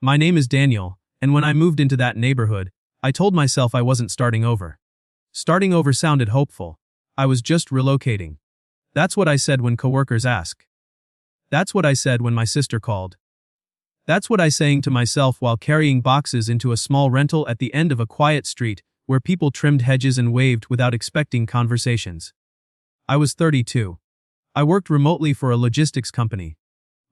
My name is Daniel, and when I moved into that neighborhood, I told myself I wasn't starting over. Starting over sounded hopeful. I was just relocating. That's what I said when coworkers ask. That's what I said when my sister called. That's what I saying to myself while carrying boxes into a small rental at the end of a quiet street where people trimmed hedges and waved without expecting conversations. I was 32. I worked remotely for a logistics company.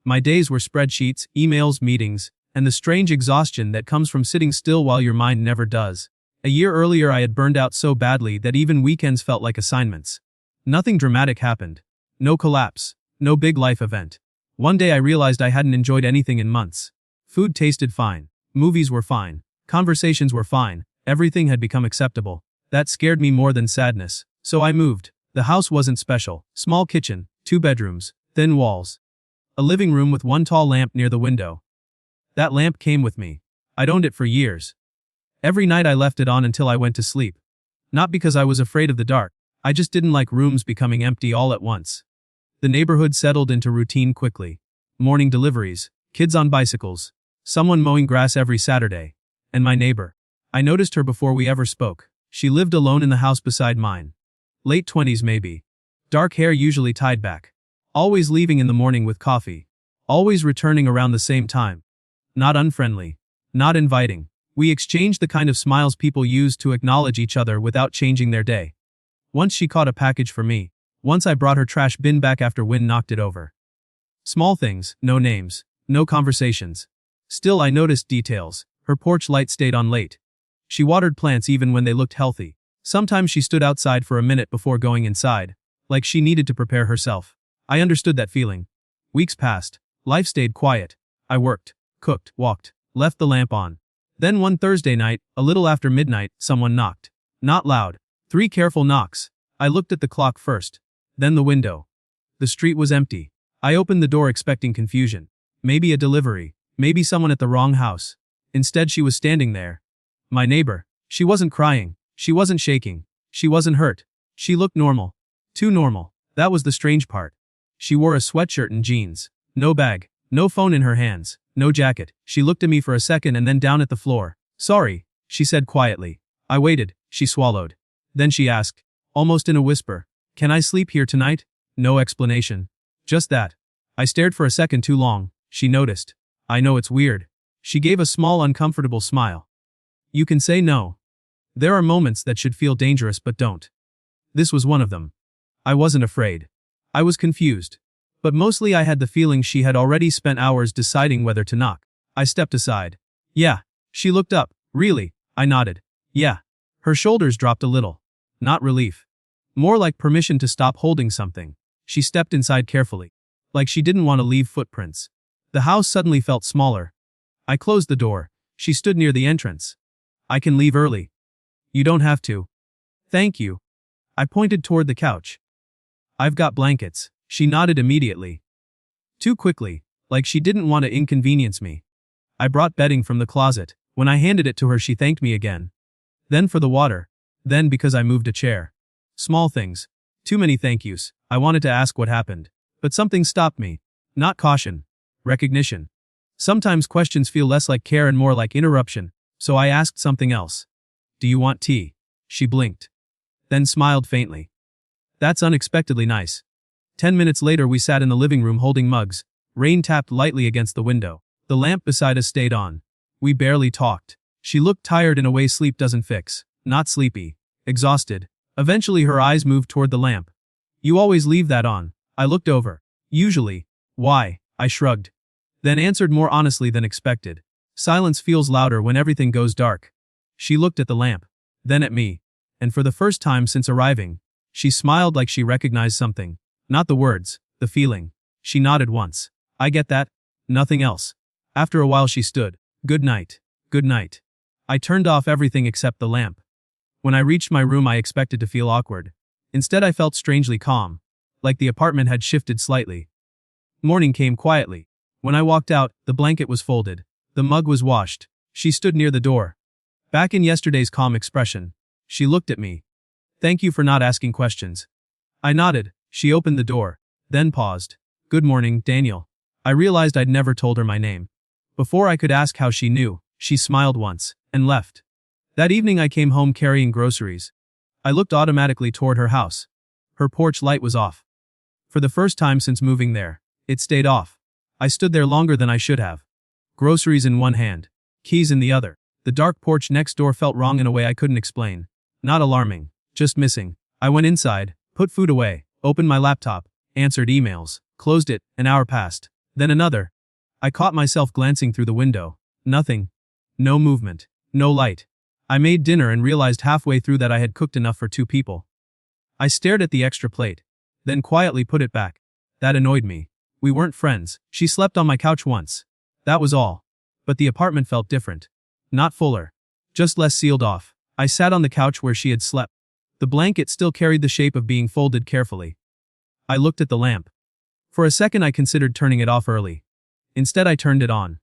My days were spreadsheets, emails, meetings, and the strange exhaustion that comes from sitting still while your mind never does. A year earlier I had burned out so badly that even weekends felt like assignments. Nothing dramatic happened. No collapse. No big life event. One day I realized I hadn't enjoyed anything in months. Food tasted fine. Movies were fine. Conversations were fine. Everything had become acceptable. That scared me more than sadness. So I moved. The house wasn't special. Small kitchen, 2 bedrooms, thin walls. A living room with one tall lamp near the window. That lamp came with me. I'd owned it for years. Every night I left it on until I went to sleep. Not because I was afraid of the dark. I just didn't like rooms becoming empty all at once. The neighborhood settled into routine quickly. Morning deliveries, kids on bicycles, someone mowing grass every Saturday. And my neighbor. I noticed her before we ever spoke. She lived alone in the house beside mine. Late 20s maybe. Dark hair usually tied back. Always leaving in the morning with coffee. Always returning around the same time. Not unfriendly. Not inviting. We exchanged the kind of smiles people use to acknowledge each other without changing their day. Once she caught a package for me. Once I brought her trash bin back after wind knocked it over. Small things, no names, no conversations. Still I noticed details. Her porch light stayed on late. She watered plants even when they looked healthy. Sometimes she stood outside for a minute before going inside, like she needed to prepare herself. I understood that feeling. Weeks passed. Life stayed quiet. I worked, cooked, walked, left the lamp on. Then one Thursday night, a little after midnight, someone knocked. Not loud. 3 careful knocks. I looked at the clock first. Then the window. The street was empty. I opened the door expecting confusion. Maybe a delivery. Maybe someone at the wrong house. Instead she was standing there. My neighbor. She wasn't crying. She wasn't shaking. She wasn't hurt. She looked normal. Too normal. That was the strange part. She wore a sweatshirt and jeans. No bag. No phone in her hands. No jacket. She looked at me for a second and then down at the floor. Sorry, she said quietly. I waited. She swallowed. Then she asked, almost in a whisper, can I sleep here tonight? No explanation. Just that. I stared for a second too long. She noticed. I know it's weird. She gave a small uncomfortable smile. You can say no. There are moments that should feel dangerous but don't. This was one of them. I wasn't afraid. I was confused. But mostly I had the feeling she had already spent hours deciding whether to knock. I stepped aside. Yeah. She looked up. Really? I nodded. Yeah. Her shoulders dropped a little. Not relief. More like permission to stop holding something. She stepped inside carefully. Like she didn't want to leave footprints. The house suddenly felt smaller. I closed the door. She stood near the entrance. I can leave early. You don't have to. Thank you. I pointed toward the couch. I've got blankets. She nodded immediately. Too quickly, like she didn't want to inconvenience me. I brought bedding from the closet. When I handed it to her she thanked me again. Then for the water. Then because I moved a chair. Small things. Too many thank yous. I wanted to ask what happened. But something stopped me. Not caution. Recognition. Sometimes questions feel less like care and more like interruption, so I asked something else. Do you want tea? She blinked. Then smiled faintly. That's unexpectedly nice. 10 minutes later we sat in the living room holding mugs. Rain tapped lightly against the window. The lamp beside us stayed on. We barely talked. She looked tired in a way sleep doesn't fix. Not sleepy. Exhausted. Eventually her eyes moved toward the lamp. You always leave that on. I looked over. Usually. Why? I shrugged. Then answered more honestly than expected. Silence feels louder when everything goes dark. She looked at the lamp. Then at me. And for the first time since arriving, she smiled like she recognized something. Not the words, the feeling. She nodded once. I get that. Nothing else. After a while she stood. Good night. Good night. I turned off everything except the lamp. When I reached my room I expected to feel awkward. Instead I felt strangely calm. Like the apartment had shifted slightly. Morning came quietly. When I walked out, the blanket was folded. The mug was washed. She stood near the door. Back in yesterday's calm expression. She looked at me. Thank you for not asking questions. I nodded. She opened the door. Then paused. Good morning, Daniel. I realized I'd never told her my name. Before I could ask how she knew, she smiled once, and left. That evening I came home carrying groceries. I looked automatically toward her house. Her porch light was off. For the first time since moving there, it stayed off. I stood there longer than I should have. Groceries in one hand, keys in the other. The dark porch next door felt wrong in a way I couldn't explain. Not alarming, just missing. I went inside, put food away, opened my laptop, answered emails, closed it. An hour passed. Then another. I caught myself glancing through the window. Nothing. No movement. No light. I made dinner and realized halfway through that I had cooked enough for 2 people. I stared at the extra plate, then quietly put it back. That annoyed me. We weren't friends. She slept on my couch once. That was all. But the apartment felt different. Not fuller. Just less sealed off. I sat on the couch where she had slept. The blanket still carried the shape of being folded carefully. I looked at the lamp. For a second I considered turning it off early. Instead I turned it on.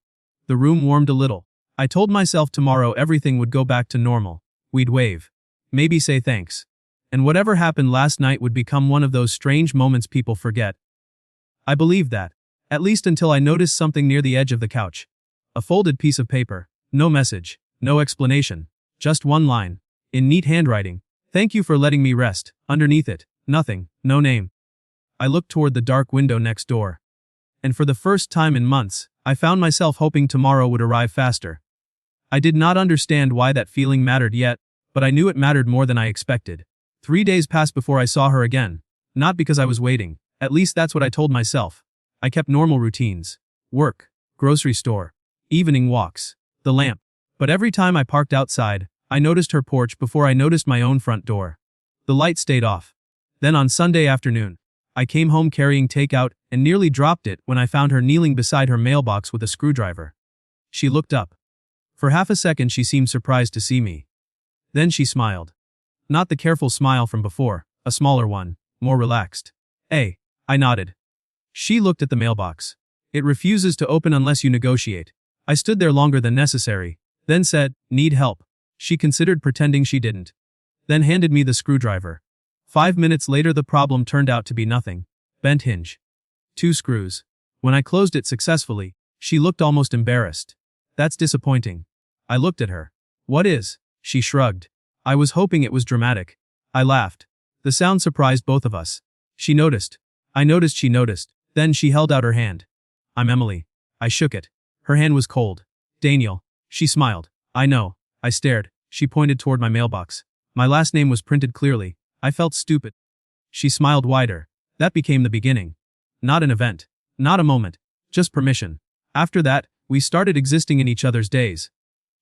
The room warmed a little. I told myself tomorrow everything would go back to normal. We'd wave. Maybe say thanks. And whatever happened last night would become one of those strange moments people forget. I believed that. At least until I noticed something near the edge of the couch. A folded piece of paper. No message. No explanation. Just one line. In neat handwriting. Thank you for letting me rest. Underneath it. Nothing. No name. I looked toward the dark window next door. And for the first time in months, I found myself hoping tomorrow would arrive faster. I did not understand why that feeling mattered yet, but I knew it mattered more than I expected. 3 days passed before I saw her again. Not because I was waiting. At least that's what I told myself. I kept normal routines. Work. Grocery store. Evening walks. The lamp. But every time I parked outside, I noticed her porch before I noticed my own front door. The light stayed off. Then on Sunday afternoon, I came home carrying takeout and nearly dropped it when I found her kneeling beside her mailbox with a screwdriver. She looked up. For half a second she seemed surprised to see me. Then she smiled. Not the careful smile from before, a smaller one, more relaxed. "Hey," I nodded. She looked at the mailbox. "It refuses to open unless you negotiate." I stood there longer than necessary, then said, "Need help?" She considered pretending she didn't. Then handed me the screwdriver. 5 minutes later the problem turned out to be nothing. Bent hinge. 2 screws. When I closed it successfully, she looked almost embarrassed. "That's disappointing." I looked at her. "What is?" She shrugged. I was hoping it was dramatic. I laughed. The sound surprised both of us. She noticed. I noticed she noticed. Then she held out her hand. "I'm Emily." I shook it. Her hand was cold. "Daniel." She smiled. "I know." I stared. She pointed toward my mailbox. My last name was printed clearly. I felt stupid. She smiled wider. That became the beginning. Not an event. Not a moment. Just permission. After that, we started existing in each other's days.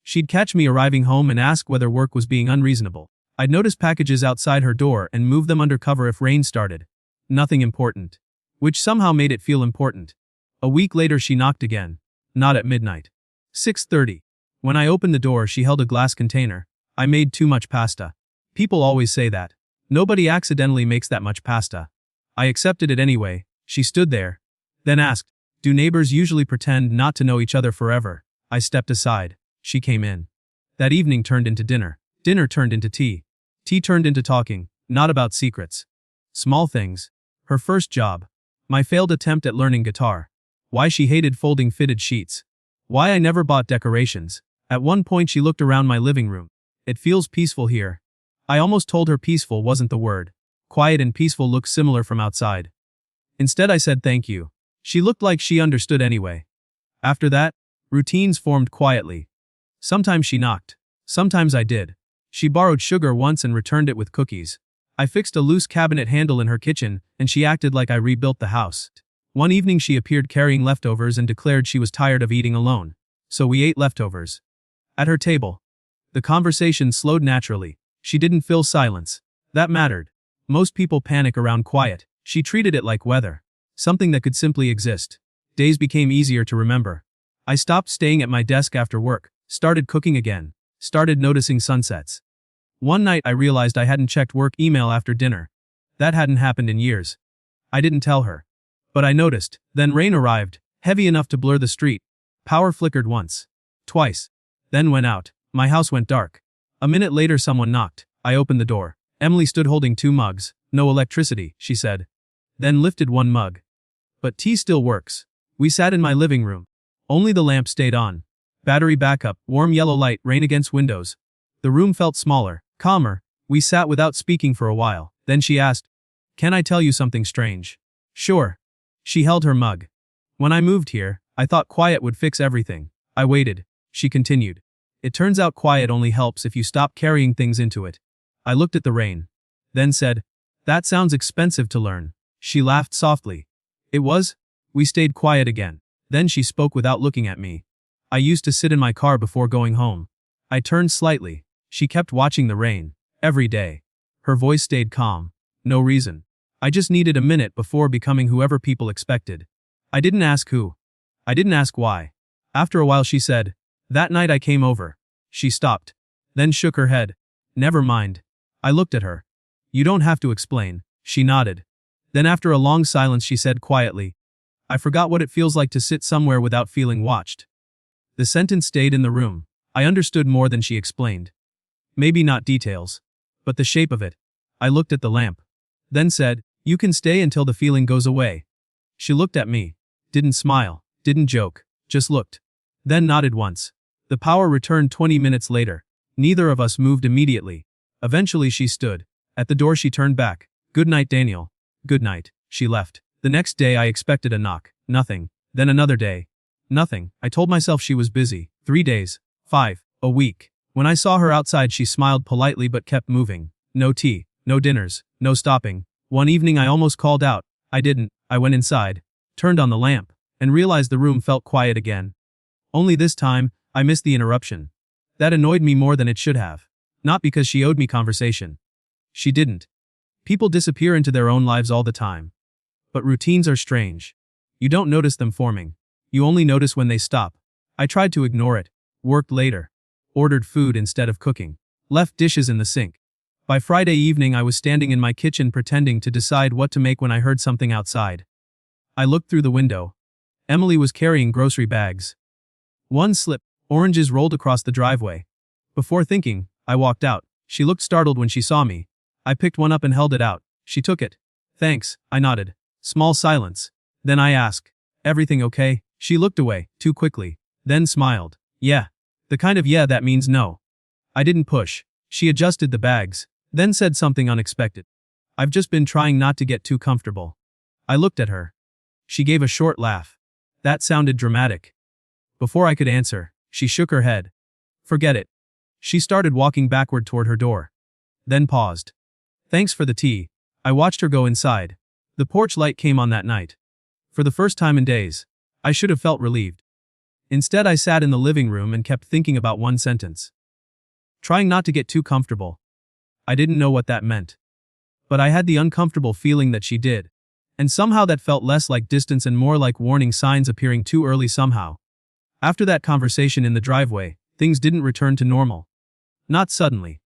She'd catch me arriving home and ask whether work was being unreasonable. I'd notice packages outside her door and move them under cover if rain started. Nothing important. Which somehow made it feel important. A week later she knocked again. Not at midnight. 6:30. When I opened the door she held a glass container. I made too much pasta. People always say that. Nobody accidentally makes that much pasta. I accepted it anyway. She stood there. Then asked, "Do neighbors usually pretend not to know each other forever?" I stepped aside. She came in. That evening turned into dinner. Dinner turned into tea. Tea turned into talking, not about secrets. Small things. Her first job. My failed attempt at learning guitar. Why she hated folding fitted sheets. Why I never bought decorations. At one point she looked around my living room. "It feels peaceful here." I almost told her peaceful wasn't the word. Quiet and peaceful look similar from outside. Instead I said thank you. She looked like she understood anyway. After that, routines formed quietly. Sometimes she knocked. Sometimes I did. She borrowed sugar once and returned it with cookies. I fixed a loose cabinet handle in her kitchen, and she acted like I rebuilt the house. One evening she appeared carrying leftovers and declared she was tired of eating alone. So we ate leftovers. At her table. The conversation slowed naturally. She didn't fill silence. That mattered. Most people panic around quiet. She treated it like weather. Something that could simply exist. Days became easier to remember. I stopped staying at my desk after work. Started cooking again. Started noticing sunsets. One night I realized I hadn't checked work email after dinner. That hadn't happened in years. I didn't tell her. But I noticed. Then rain arrived, heavy enough to blur the street. Power flickered once. Twice. Then went out. My house went dark. A minute later someone knocked. I opened the door. Emily stood holding 2 mugs. "No electricity," she said. Then lifted one mug. "But tea still works." We sat in my living room. Only the lamp stayed on. Battery backup, warm yellow light, rain against windows. The room felt smaller, calmer. We sat without speaking for a while. Then she asked, "Can I tell you something strange?" "Sure." She held her mug. "When I moved here, I thought quiet would fix everything. I waited." She continued. "It turns out quiet only helps if you stop carrying things into it." I looked at the rain. Then said, "That sounds expensive to learn." She laughed softly. "It was?" We stayed quiet again. Then she spoke without looking at me. "I used to sit in my car before going home." I turned slightly. She kept watching the rain. Every day. Her voice stayed calm. No reason. I just needed a minute before becoming whoever people expected. I didn't ask who. I didn't ask why. After a while she said, "That night I came over." She stopped. Then shook her head. "Never mind." I looked at her. "You don't have to explain." She nodded. Then after a long silence she said quietly, "I forgot what it feels like to sit somewhere without feeling watched." The sentence stayed in the room. I understood more than she explained. Maybe not details, but the shape of it. I looked at the lamp. Then said, "You can stay until the feeling goes away." She looked at me. Didn't smile. Didn't joke. Just looked. Then nodded once. The power returned 20 minutes later. Neither of us moved immediately. Eventually she stood. At the door she turned back. "Good night, Daniel." "Good night." She left. The next day I expected a knock. Nothing. Then another day. Nothing. I told myself she was busy. 3 days. 5. A week. When I saw her outside she smiled politely but kept moving. No tea. No dinners. No stopping. One evening I almost called out. I didn't. I went inside. Turned on the lamp. And realized the room felt quiet again. Only this time, I missed the interruption. That annoyed me more than it should have. Not because she owed me conversation. She didn't. People disappear into their own lives all the time. But routines are strange. You don't notice them forming. You only notice when they stop. I tried to ignore it. Worked later. Ordered food instead of cooking. Left dishes in the sink. By Friday evening I was standing in my kitchen pretending to decide what to make when I heard something outside. I looked through the window. Emily was carrying grocery bags. One slipped. Oranges rolled across the driveway. Before thinking, I walked out. She looked startled when she saw me. I picked one up and held it out. She took it. "Thanks," I nodded. Small silence. Then I asked, "Everything okay?" She looked away, too quickly. Then smiled. "Yeah." The kind of yeah that means no. I didn't push. She adjusted the bags. Then said something unexpected. "I've just been trying not to get too comfortable." I looked at her. She gave a short laugh. That sounded dramatic. Before I could answer, she shook her head. "Forget it." She started walking backward toward her door. Then paused. "Thanks for the tea." I watched her go inside. The porch light came on that night. For the first time in days, I should have felt relieved. Instead I sat in the living room and kept thinking about one sentence. Trying not to get too comfortable. I didn't know what that meant. But I had the uncomfortable feeling that she did. And somehow that felt less like distance and more like warning signs appearing too early somehow. After that conversation in the driveway, things didn't return to normal. Not suddenly.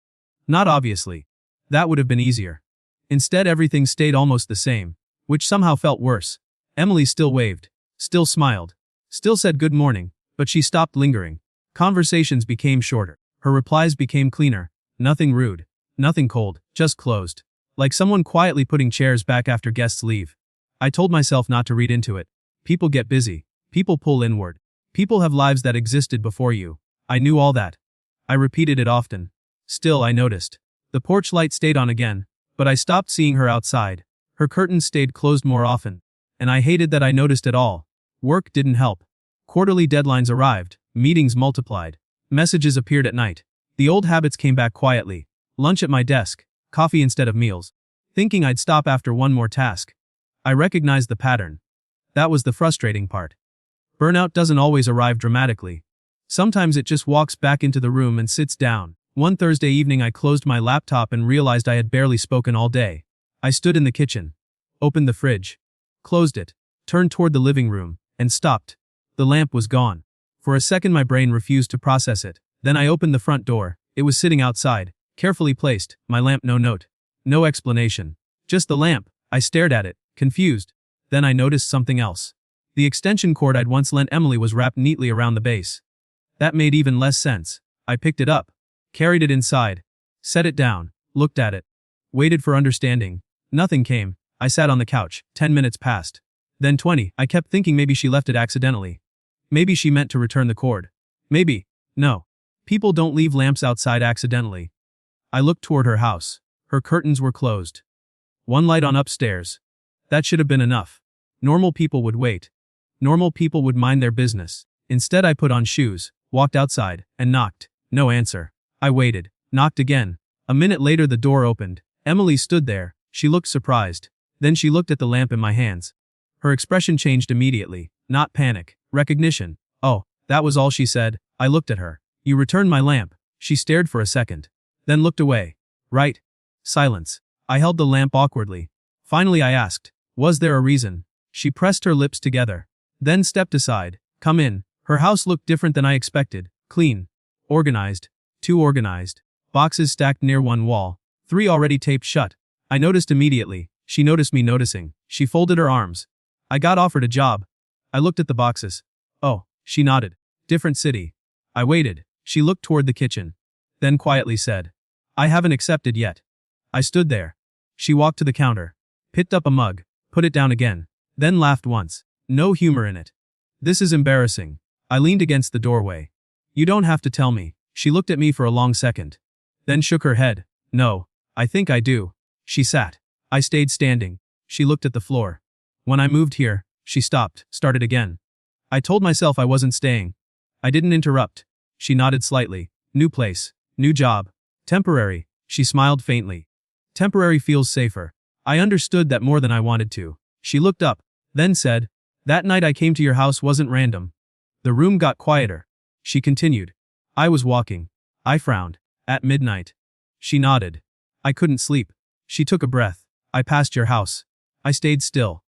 Not obviously. That would have been easier. Instead everything stayed almost the same, which somehow felt worse. Emily still waved. Still smiled. Still said good morning, but she stopped lingering. Conversations became shorter. Her replies became cleaner. Nothing rude. Nothing cold, just closed. Like someone quietly putting chairs back after guests leave. I told myself not to read into it. People get busy. People pull inward. People have lives that existed before you. I knew all that. I repeated it often. Still I noticed. The porch light stayed on again, but I stopped seeing her outside. Her curtains stayed closed more often. And I hated that I noticed at all. Work didn't help. Quarterly deadlines arrived. Meetings multiplied. Messages appeared at night. The old habits came back quietly. Lunch at my desk. Coffee instead of meals. Thinking I'd stop after one more task. I recognized the pattern. That was the frustrating part. Burnout doesn't always arrive dramatically. Sometimes it just walks back into the room and sits down. One Thursday evening I closed my laptop and realized I had barely spoken all day. I stood in the kitchen. Opened the fridge. Closed it. Turned toward the living room. And stopped. The lamp was gone. For a second my brain refused to process it. Then I opened the front door. It was sitting outside. Carefully placed. My lamp, no note. No explanation. Just the lamp. I stared at it, confused. Then I noticed something else. The extension cord I'd once lent Emily was wrapped neatly around the base. That made even less sense. I picked it up. Carried it inside. Set it down. Looked at it. Waited for understanding. Nothing came. I sat on the couch. 10 minutes passed. Then 20. I kept thinking maybe she left it accidentally. Maybe she meant to return the cord. Maybe. No. People don't leave lamps outside accidentally. I looked toward her house. Her curtains were closed. One light on upstairs. That should have been enough. Normal people would wait. Normal people would mind their business. Instead, I put on shoes, walked outside, and knocked. No answer. I waited, knocked again. A minute later, the door opened. Emily stood there. She looked surprised. Then she looked at the lamp in my hands. Her expression changed immediately. Not panic, recognition. Oh, that was all she said. I looked at her. You returned my lamp. She stared for a second. Then looked away. Right. Silence. I held the lamp awkwardly. Finally I asked, was there a reason? She pressed her lips together. Then stepped aside. Come in. Her house looked different than I expected. Clean. Organized. Too organized. Boxes stacked near one wall. 3 already taped shut. I noticed immediately. She noticed me noticing. She folded her arms. I got offered a job. I looked at the boxes. Oh, she nodded. Different city. I waited. She looked toward the kitchen. Then quietly said, I haven't accepted yet. I stood there. She walked to the counter. Picked up a mug. Put it down again. Then laughed once. No humor in it. This is embarrassing. I leaned against the doorway. You don't have to tell me. She looked at me for a long second. Then shook her head. No, I think I do. She sat. I stayed standing. She looked at the floor. When I moved here, she stopped, started again. I told myself I wasn't staying. I didn't interrupt. She nodded slightly. New place. New job. Temporary. She smiled faintly. Temporary feels safer. I understood that more than I wanted to. She looked up, then said, that night I came to your house wasn't random. The room got quieter. She continued. I was walking. I frowned. At midnight. She nodded. I couldn't sleep. She took a breath. I passed your house. I stayed still.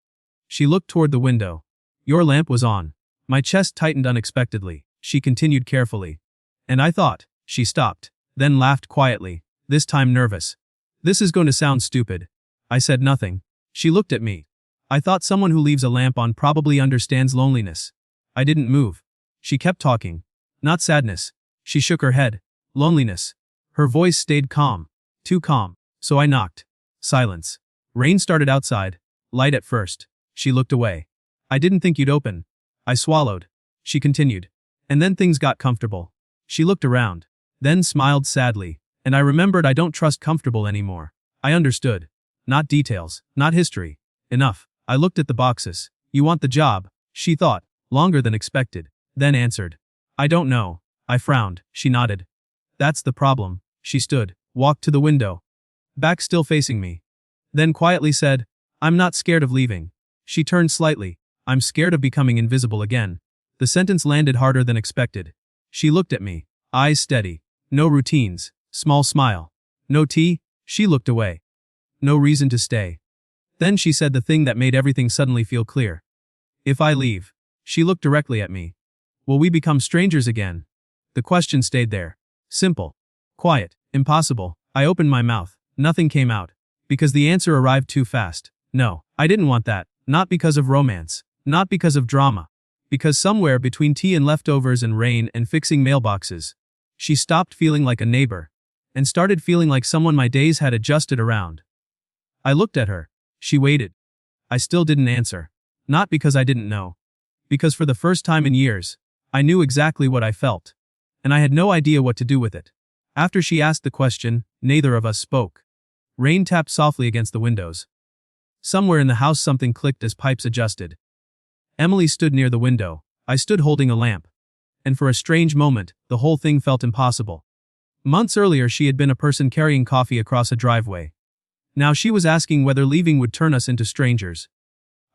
She looked toward the window. Your lamp was on. My chest tightened unexpectedly. She continued carefully. And I thought. She stopped, then laughed quietly, this time nervous. This is going to sound stupid. I said nothing. She looked at me. I thought someone who leaves a lamp on probably understands loneliness. I didn't move. She kept talking. Not sadness. She shook her head. Loneliness. Her voice stayed calm. Too calm. So I knocked. Silence. Rain started outside. Light at first. She looked away. I didn't think you'd open. I swallowed. She continued. And then things got comfortable. She looked around. Then smiled sadly. And I remembered I don't trust comfortable anymore. I understood. Not details. Not history. Enough. I looked at the boxes. You want the job? She thought. Longer than expected. Then answered. I don't know. I frowned. She nodded. That's the problem. She stood. Walked to the window. Back still facing me. Then quietly said, I'm not scared of leaving. She turned slightly. I'm scared of becoming invisible again. The sentence landed harder than expected. She looked at me. Eyes steady. No routines. Small smile. No tea? She looked away. No reason to stay. Then she said the thing that made everything suddenly feel clear. If I leave. She looked directly at me. Will we become strangers again? The question stayed there. Simple. Quiet. Impossible. I opened my mouth. Nothing came out. Because the answer arrived too fast. No, I didn't want that. Not because of romance. Not because of drama. Because somewhere between tea and leftovers and rain and fixing mailboxes, she stopped feeling like a neighbor and started feeling like someone my days had adjusted around. I looked at her. She waited. I still didn't answer. Not because I didn't know. Because for the first time in years, I knew exactly what I felt. And I had no idea what to do with it. After she asked the question, neither of us spoke. Rain tapped softly against the windows. Somewhere in the house something clicked as pipes adjusted. Emily stood near the window. I stood holding a lamp. And for a strange moment, the whole thing felt impossible. Months earlier she had been a person carrying coffee across a driveway. Now she was asking whether leaving would turn us into strangers.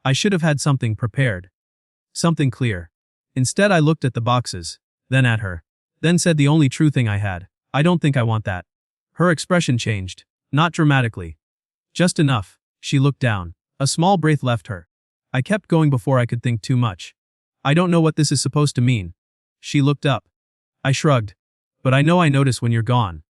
I should have had something prepared. Something clear. Instead I looked at the boxes, then at her. Then said the only true thing I had. I don't think I want that. Her expression changed. Not dramatically. Just enough. She looked down. A small breath left her. I kept going before I could think too much. I don't know what this is supposed to mean. She looked up. I shrugged. But I know I notice when you're gone.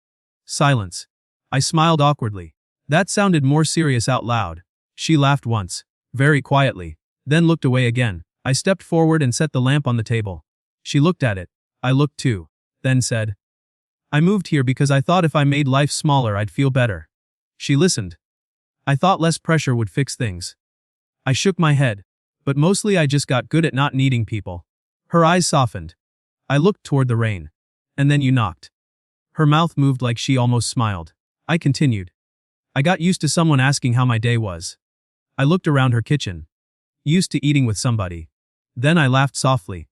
Silence. I smiled awkwardly. That sounded more serious out loud. She laughed once. Very quietly. Then looked away again. I stepped forward and set the lamp on the table. She looked at it. I looked too. Then said. I moved here because I thought if I made life smaller I'd feel better. She listened. I thought less pressure would fix things. I shook my head. But mostly I just got good at not needing people. Her eyes softened. I looked toward the rain. And then you knocked. Her mouth moved like she almost smiled. I continued. I got used to someone asking how my day was. I looked around her kitchen. Used to eating with somebody. Then I laughed softly.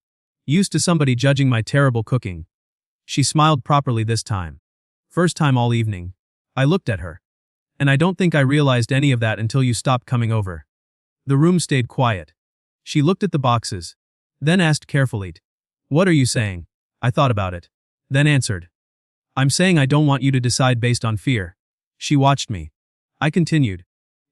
Used to somebody judging my terrible cooking. She smiled properly this time. First time all evening. I looked at her. And I don't think I realized any of that until you stopped coming over. The room stayed quiet. She looked at the boxes. Then asked carefully. What are you saying? I thought about it. Then answered. I'm saying I don't want you to decide based on fear. She watched me. I continued.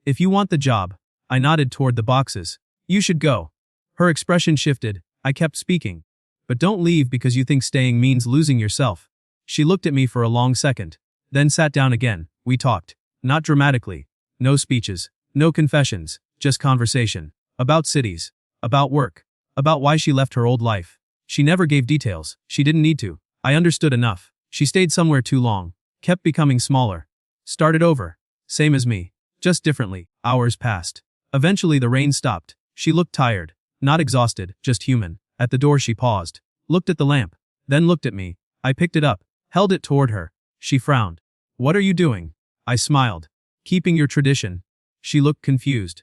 If you want the job. I nodded toward the boxes. You should go. Her expression shifted. I kept speaking. But don't leave because you think staying means losing yourself. She looked at me for a long second. Then sat down again. We talked. Not dramatically. No speeches. No confessions. Just conversation. About cities. About work. About why she left her old life. She never gave details. She didn't need to. I understood enough. She stayed somewhere too long. Kept becoming smaller. Started over. Same as me. Just differently. Hours passed. Eventually the rain stopped. She looked tired. Not exhausted, just human. At the door she paused. Looked at the lamp. Then looked at me. I picked it up. Held it toward her. She frowned. What are you doing? I smiled. Keeping your tradition. She looked confused.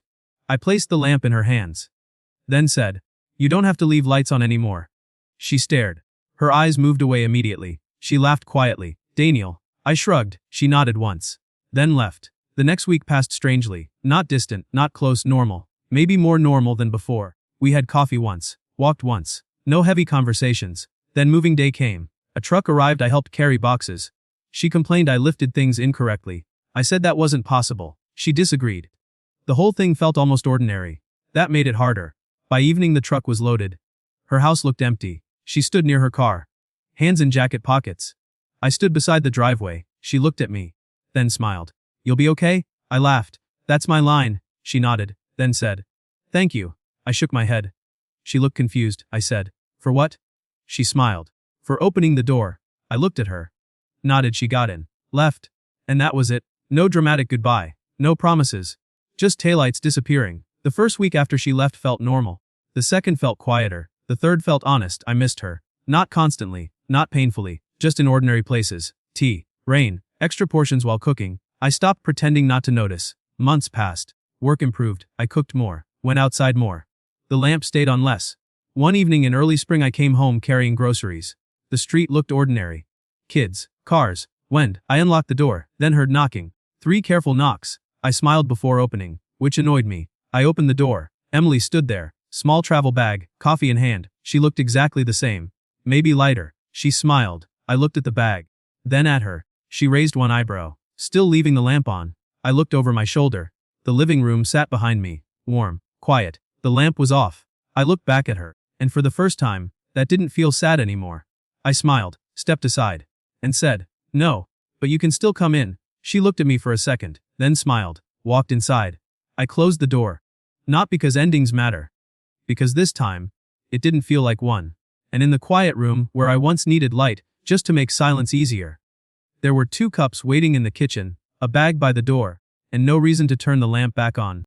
I placed the lamp in her hands. Then said. You don't have to leave lights on anymore. She stared. Her eyes moved away immediately. She laughed quietly. Daniel. I shrugged. She nodded once. Then left. The next week passed strangely. Not distant, not close, normal. Maybe more normal than before. We had coffee once. Walked once. No heavy conversations. Then moving day came. A truck arrived. I helped carry boxes. She complained I lifted things incorrectly. I said that wasn't possible. She disagreed. The whole thing felt almost ordinary. That made it harder. By evening the truck was loaded. Her house looked empty. She stood near her car. Hands in jacket pockets. I stood beside the driveway. She looked at me. Then smiled. You'll be okay? I laughed. That's my line. She nodded. Then said. Thank you. I shook my head. She looked confused. I said. For what? She smiled. For opening the door. I looked at her. Nodded. She got in. Left. And that was it. No dramatic goodbye. No promises. Just taillights disappearing. The first week after she left felt normal. The second felt quieter. The third felt honest. I missed her. Not constantly. Not painfully. Just in ordinary places. Tea. Rain. Extra portions while cooking. I stopped pretending not to notice. Months passed. Work improved. I cooked more. Went outside more. The lamp stayed on less. One evening in early spring I came home carrying groceries. The street looked ordinary. Kids. Cars. Wind. I unlocked the door. Then heard knocking. 3 careful knocks. I smiled before opening, which annoyed me. I opened the door. Emily stood there. Small travel bag. Coffee in hand. She looked exactly the same. Maybe lighter. She smiled. I looked at the bag. Then at her. She raised one eyebrow. Still leaving the lamp on. I looked over my shoulder. The living room sat behind me. Warm. Quiet. The lamp was off. I looked back at her. And for the first time, that didn't feel sad anymore. I smiled. Stepped aside. And said. No. But you can still come in. She looked at me for a second. Then smiled. Walked inside. I closed the door. Not because endings matter. Because this time, it didn't feel like one. And in the quiet room, where I once needed light, just to make silence easier, there were 2 cups waiting in the kitchen, a bag by the door, and no reason to turn the lamp back on.